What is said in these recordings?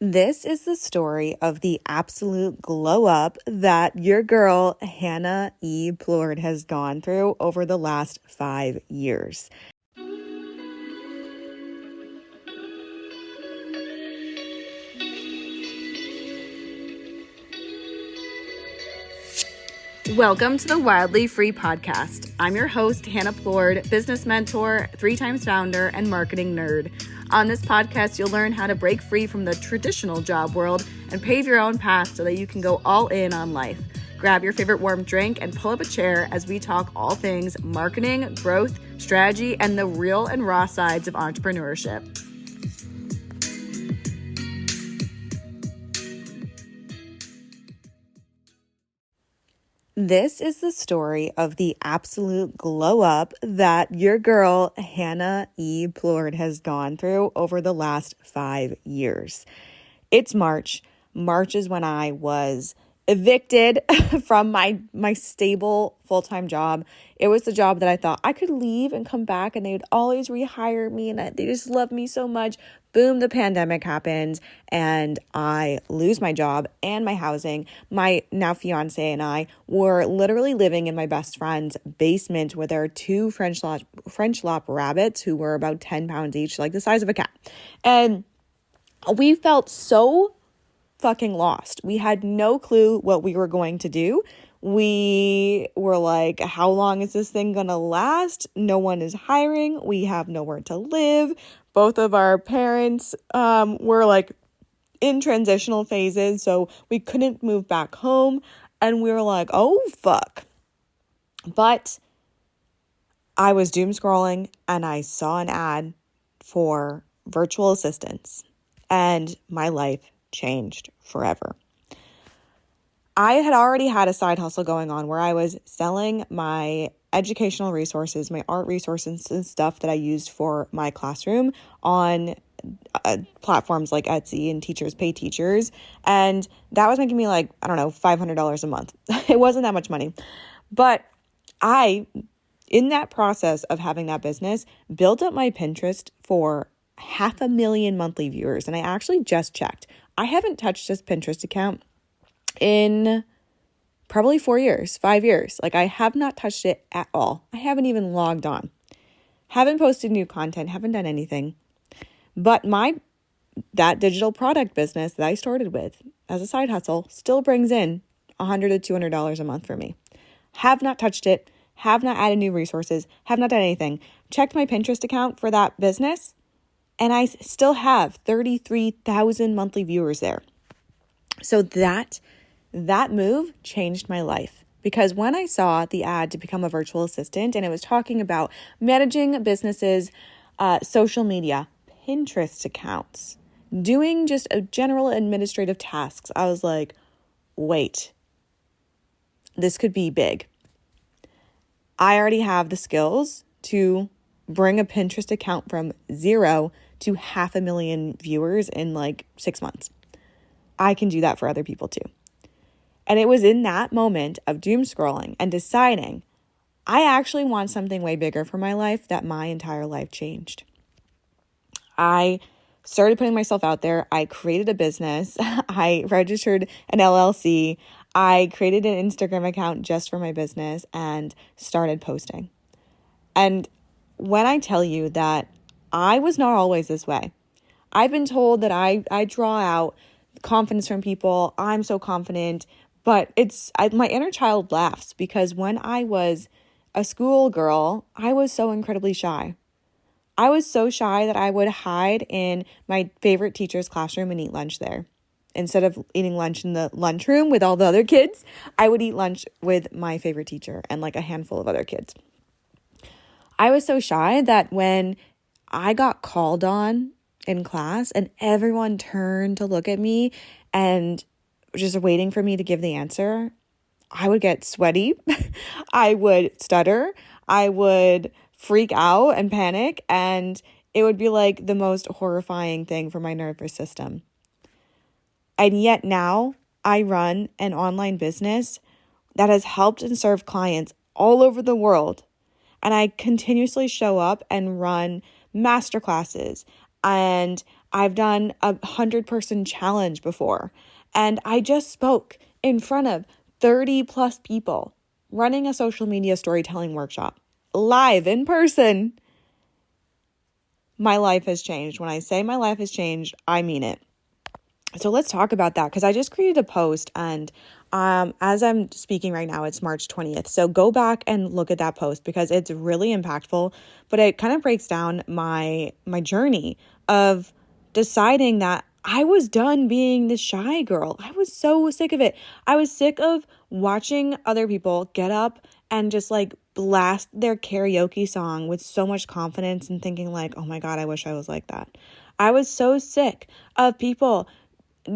This is the story of the absolute glow up that your girl, Hannah E. Plord, has gone through over the last 5 years. Welcome to the Wildly Free Podcast. I'm your host, Hannah Plord, business mentor, 3-times founder, and marketing nerd. On this podcast, you'll learn how to break free from the traditional job world and pave your own path so that you can go all in on life. Grab your favorite warm drink and pull up a chair as we talk all things marketing, growth, strategy, and the real and raw sides of entrepreneurship. This is the story of the absolute glow up that your girl, Hannah E. Plord, has gone through over the last 5 years. It's March. March is when I was evicted from my stable full-time job. It was the job that I thought I could leave and come back and they would always rehire me and they just love me so much. Boom, the pandemic happens and I lose my job and my housing. My now fiance and I were literally living in my best friend's basement with our 2 French lap rabbits who were about 10 pounds each, like the size of a cat. And we felt so fucking lost. We had no clue what we were going to do. We were like, how long is this thing gonna last? No one is hiring. We have nowhere to live. Both of our parents were like in transitional phases, so we couldn't move back home. And we were like, oh, fuck. But I was doom scrolling and I saw an ad for virtual assistants and my life changed forever. I had already had a side hustle going on where I was selling my educational resources, my art resources and stuff that I used for my classroom on platforms like Etsy and Teachers Pay Teachers. And that was making me like, I don't know, $500 a month. It wasn't that much money. But I, in that process of having that business, built up my Pinterest for 500,000 monthly viewers. And I actually just checked. I haven't touched this Pinterest account in probably 4 years, 5 years. Like I have not touched it at all. I haven't even logged on. Haven't posted new content, haven't done anything. But that digital product business that I started with as a side hustle still brings in $100 to $200 a month for me. Have not touched it, have not added new resources, have not done anything. Checked my Pinterest account for that business and I still have 33,000 monthly viewers there. So that move changed my life because when I saw the ad to become a virtual assistant and it was talking about managing businesses, social media, Pinterest accounts, doing just a general administrative tasks, I was like, wait, this could be big. I already have the skills to bring a Pinterest account from 0 to 500,000 viewers in like 6 months. I can do that for other people too. And it was in that moment of doom scrolling and deciding I actually want something way bigger for my life that my entire life changed. I started putting myself out there. I created a business. I registered an LLC. I created an Instagram account just for my business and started posting. And when I tell you that I was not always this way, I've been told that I draw out confidence from people. I'm so confident, but my inner child laughs because when I was a schoolgirl, I was so incredibly shy. I was so shy that I would hide in my favorite teacher's classroom and eat lunch there. Instead of eating lunch in the lunchroom with all the other kids, I would eat lunch with my favorite teacher and like a handful of other kids. I was so shy that when I got called on in class and everyone turned to look at me and just waiting for me to give the answer, I would get sweaty. I would stutter. I would freak out and panic. And it would be like the most horrifying thing for my nervous system. And yet now I run an online business that has helped and served clients all over the world. And I continuously show up and run masterclasses. And I've done a 100-person challenge before. And I just spoke in front of 30 plus people running a social media storytelling workshop live in person. My life has changed. When I say my life has changed, I mean it. So let's talk about that, because I just created a post, and as I'm speaking right now, it's March 20th. So go back and look at that post because it's really impactful, but it kind of breaks down my journey of deciding that I was done being the shy girl. I was so sick of it. I was sick of watching other people get up and just like blast their karaoke song with so much confidence and thinking like, oh my God, I wish I was like that. I was so sick of people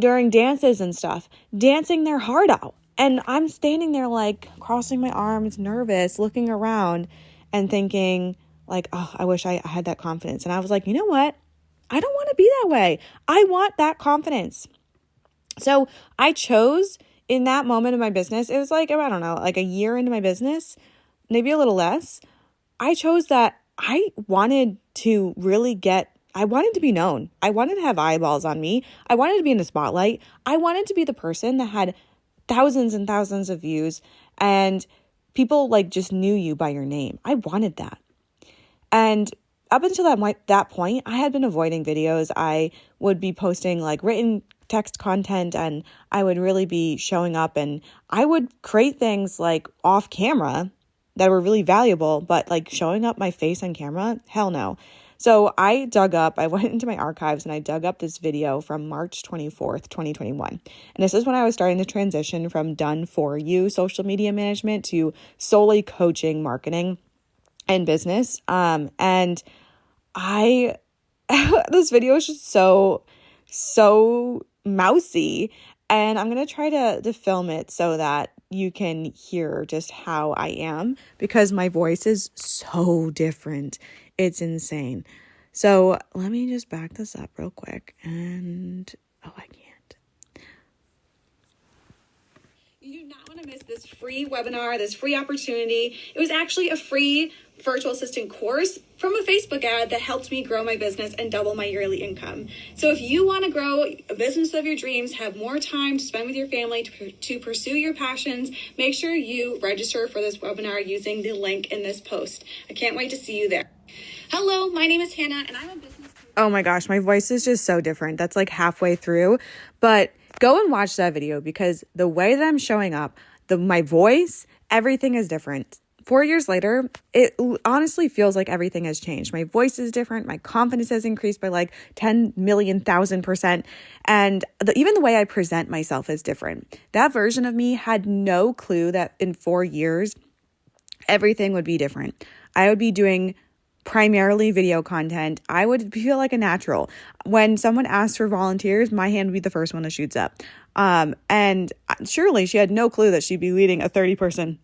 during dances and stuff, dancing their heart out. And I'm standing there like crossing my arms, nervous, looking around and thinking like, oh, I wish I had that confidence. And I was like, you know what? I don't want to be that way. I want that confidence. So I chose in that moment of my business, it was like, I don't know, like a year into my business, maybe a little less. I chose that I wanted to I wanted to be known. I wanted to have eyeballs on me. I wanted to be in the spotlight. I wanted to be the person that had thousands and thousands of views and people like just knew you by your name. I wanted that. And up until that point, I had been avoiding videos. I would be posting like written text content, and I would really be showing up, and I would create things like off camera that were really valuable, but like showing up my face on camera, hell no. So I went into my archives and I dug up this video from March 24th, 2021. And this is when I was starting to transition from done for you social media management to solely coaching, marketing, and business. And this video is just so mousy, and I'm going to try to film it so that you can hear just how I am, because my voice is so different. It's insane. So let me just back this up real quick. And, I can't. You do not want to miss this free webinar, this free opportunity. It was actually a free virtual assistant course from a Facebook ad that helped me grow my business and double my yearly income. So if you want to grow a business of your dreams, have more time to spend with your family, to pursue your passions, make sure you register for this webinar using the link in this post. I can't wait to see you there. Hello, my name is Hannah, and I'm a business coach. Oh my gosh, my voice is just so different. That's like halfway through, but go and watch that video, because the way that I'm showing up, my voice, everything is different. 4 years later, it honestly feels like everything has changed. My voice is different. My confidence has increased by like 10,000,000%. And even the way I present myself is different. That version of me had no clue that in 4 years, everything would be different. I would be doing primarily video content. I would feel like a natural. When someone asks for volunteers, my hand would be the first one that shoots up. And surely she had no clue that she'd be leading a 30-person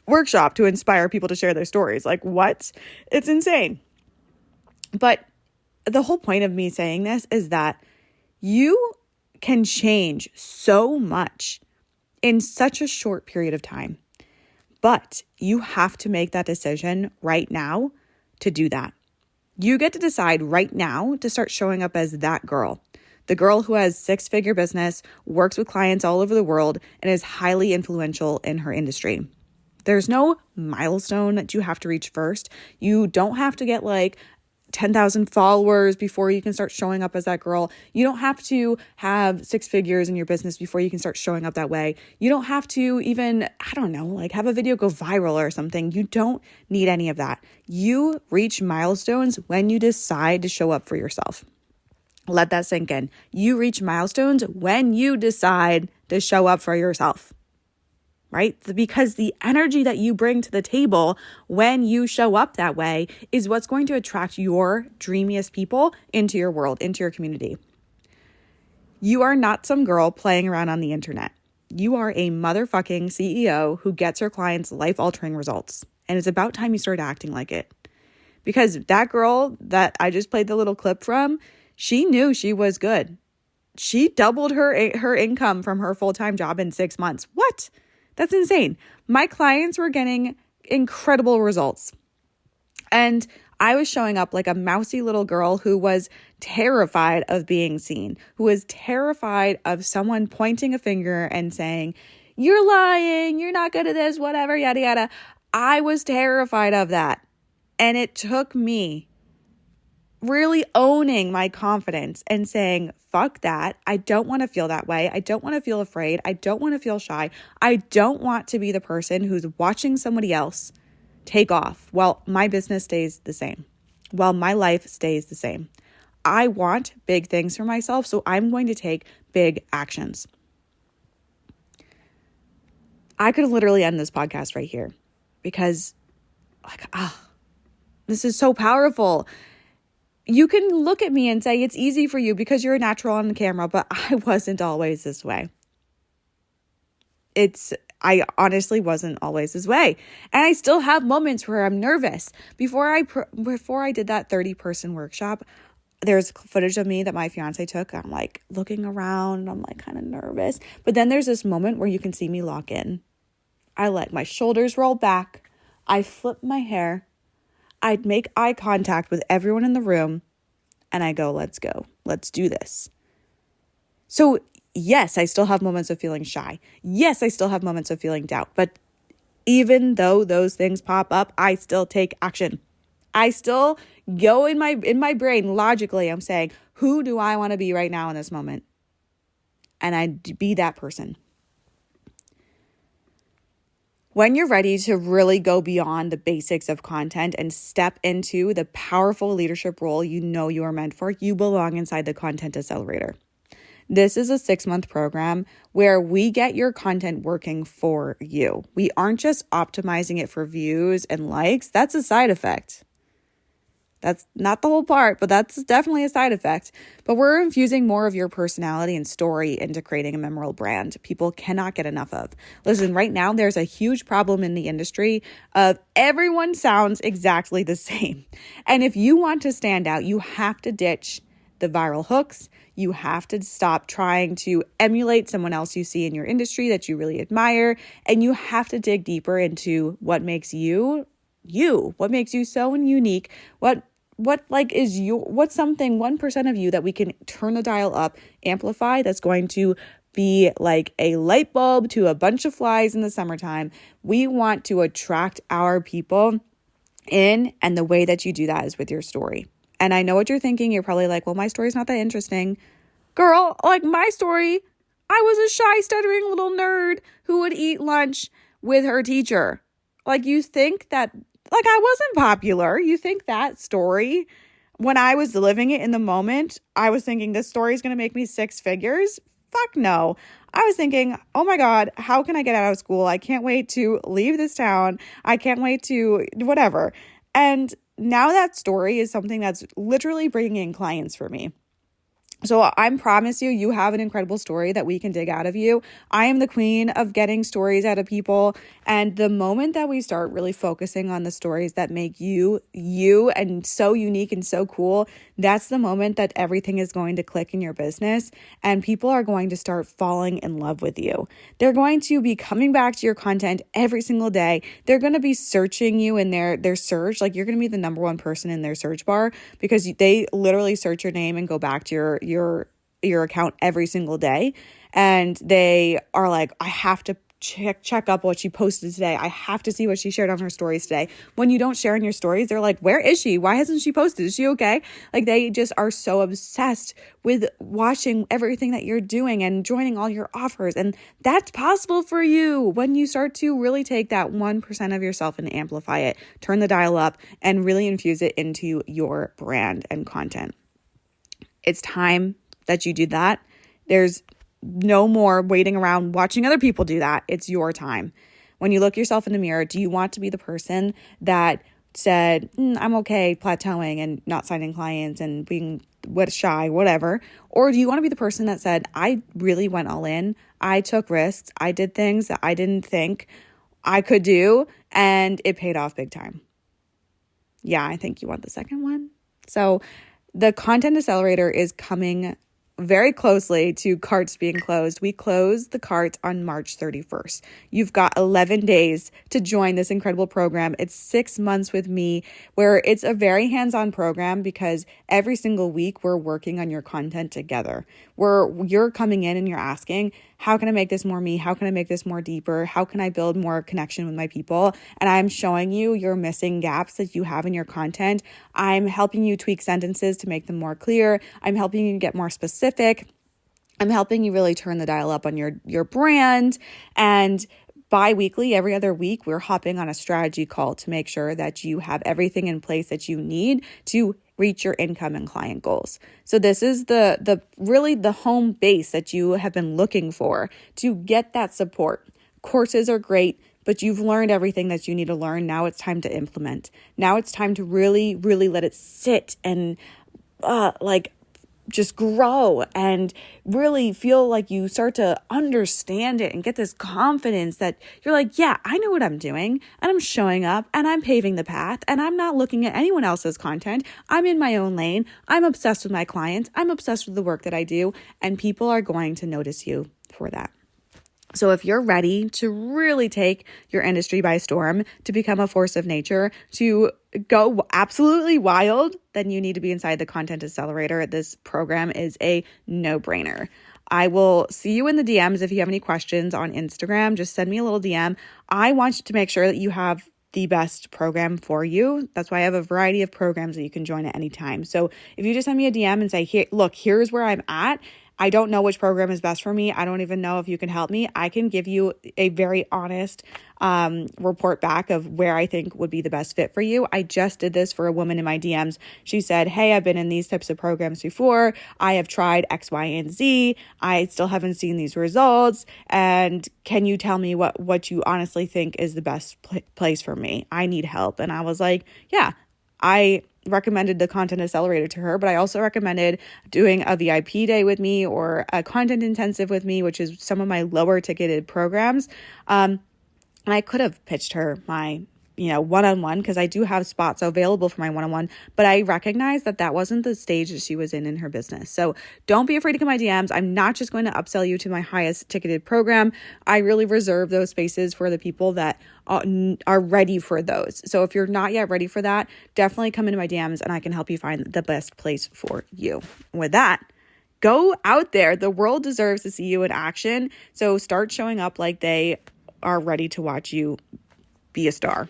workshop to inspire people to share their stories. Like, what? It's insane. But the whole point of me saying this is that you can change so much in such a short period of time. But you have to make that decision right now to do that. You get to decide right now to start showing up as that girl. The girl who has 6-figure business, works with clients all over the world, and is highly influential in her industry. There's no milestone that you have to reach first. You don't have to get like 10,000 followers before you can start showing up as that girl. You don't have to have 6 figures in your business before you can start showing up that way. You don't have to even, like have a video go viral or something. You don't need any of that. You reach milestones when you decide to show up for yourself. Let that sink in. You reach milestones when you decide to show up for yourself. Right? Because the energy that you bring to the table when you show up that way is what's going to attract your dreamiest people into your world, into your community. You are not some girl playing around on the internet. You are a motherfucking CEO who gets her clients life-altering results. And it's about time you start acting like it. Because that girl that I just played the little clip from, she knew she was good. She doubled her income from her full-time job in 6 months. What? That's insane. My clients were getting incredible results. And I was showing up like a mousy little girl who was terrified of being seen, who was terrified of someone pointing a finger and saying, you're lying, you're not good at this, whatever, yada, yada. I was terrified of that. And it took me really owning my confidence and saying, fuck that. I don't want to feel that way. I don't want to feel afraid. I don't want to feel shy. I don't want to be the person who's watching somebody else take off while my business stays the same, while my life stays the same. I want big things for myself, so I'm going to take big actions. I could literally end this podcast right here because this is so powerful. You can look at me and say it's easy for you because you're a natural on the camera, but I wasn't always this way. I honestly wasn't always this way. And I still have moments where I'm nervous. Before I did that 30-person workshop, there's footage of me that my fiance took. I'm like looking around. I'm like kind of nervous. But then there's this moment where you can see me lock in. I let my shoulders roll back. I flip my hair. I'd make eye contact with everyone in the room. And I go, let's go. Let's do this. So yes, I still have moments of feeling shy. Yes, I still have moments of feeling doubt. But even though those things pop up, I still take action. I still go in my brain logically. I'm saying, who do I want to be right now in this moment? And I'd be that person. When you're ready to really go beyond the basics of content and step into the powerful leadership role you know you are meant for, you belong inside the Content Accelerator. This is a 6-month program where we get your content working for you. We aren't just optimizing it for views and likes. That's a side effect. That's not the whole part, but that's definitely a side effect. But we're infusing more of your personality and story into creating a memorable brand people cannot get enough of. Listen, right now, there's a huge problem in the industry of everyone sounds exactly the same. And if you want to stand out, you have to ditch the viral hooks. You have to stop trying to emulate someone else you see in your industry that you really admire. And you have to dig deeper into what makes you, what makes you so unique, what's something 1% of you that we can turn the dial up, amplify, that's going to be like a light bulb to a bunch of flies in the summertime. We want to attract our people in, and the way that you do that is with your story. And I know what you're thinking. You're probably like, well, my story's not that interesting. Girl, like my story, I was a shy, stuttering little nerd who would eat lunch with her teacher. Like, you think that, like, I wasn't popular. You think that story, when I was living it in the moment, I was thinking this story is going to make me 6 figures? Fuck no. I was thinking, oh my God, how can I get out of school? I can't wait to leave this town. I can't wait to whatever. And now that story is something that's literally bringing in clients for me. So I promise you, you have an incredible story that we can dig out of you. I am the queen of getting stories out of people. And the moment that we start really focusing on the stories that make you and so unique and so cool, that's the moment that everything is going to click in your business and people are going to start falling in love with you. They're going to be coming back to your content every single day. They're going to be searching you in their search. Like, you're going to be the number 1 person in their search bar because they literally search your name and go back to your account every single day. And they are like, I have to check up what she posted today. I have to see what she shared on her stories today. When you don't share in your stories, they're like, where is she? Why hasn't she posted? Is she okay? Like, they just are so obsessed with watching everything that you're doing and joining all your offers. And that's possible for you when you start to really take that 1% of yourself and amplify it, turn the dial up, and really infuse it into your brand and content. It's time that you do that. There's no more waiting around watching other people do that. It's your time. When you look yourself in the mirror, do you want to be the person that said, I'm okay plateauing and not signing clients and being shy, whatever? Or do you want to be the person that said, I really went all in. I took risks. I did things that I didn't think I could do, and it paid off big time. Yeah, I think you want the second one. So the Content Accelerator is coming very closely to carts being closed. We close the carts on March 31st. You've got 11 days to join this incredible program. It's 6 months with me, where it's a very hands-on program because every single week we're working on your content together. Where you're coming in and you're asking, how can I make this more me? How can I make this more deeper? How can I build more connection with my people? And I'm showing you your missing gaps that you have in your content. I'm helping you tweak sentences to make them more clear. I'm helping you get more specific. I'm helping you really turn the dial up on your brand. And bi-weekly, every other week, we're hopping on a strategy call to make sure that you have everything in place that you need to reach your income and client goals. So this is the really the home base that you have been looking for to get that support. Courses are great, but you've learned everything that you need to learn. Now it's time to implement. Now it's time to really, really let it sit and just grow and really feel like you start to understand it and get this confidence that you're like, yeah, I know what I'm doing and I'm showing up and I'm paving the path and I'm not looking at anyone else's content. I'm in my own lane. I'm obsessed with my clients. I'm obsessed with the work that I do, and people are going to notice you for that. So if you're ready to really take your industry by storm, to become a force of nature, to go absolutely wild, then you need to be inside the Content Accelerator. This program is a no-brainer. I will see you in the DMs if you have any questions on Instagram. Just send me a little DM. I want to make sure that you have the best program for you. That's why I have a variety of programs that you can join at any time. So if you just send me a DM and say, "Here, look, here's where I'm at. I don't know which program is best for me. I don't even know if you can help me," I can give you a very honest report back of where I think would be the best fit for you. I just did this for a woman in my DMs. She said, "Hey, I've been in these types of programs before. I have tried X, Y, and Z. I still haven't seen these results. And can you tell me what you honestly think is the best place for me? I need help." And I was like, yeah, I recommended the Content Accelerator to her, but I also recommended doing a VIP day with me or a content intensive with me, which is some of my lower ticketed programs. And I could have pitched her my one-on-one, because I do have spots available for my one-on-one, but I recognize that wasn't the stage that she was in her business. So don't be afraid to come my DMs. I'm not just going to upsell you to my highest ticketed program. I really reserve those spaces for the people that are ready for those. So if you're not yet ready for that, definitely come into my DMs and I can help you find the best place for you. With that, go out there. The world deserves to see you in action. So start showing up like they are ready to watch you be a star.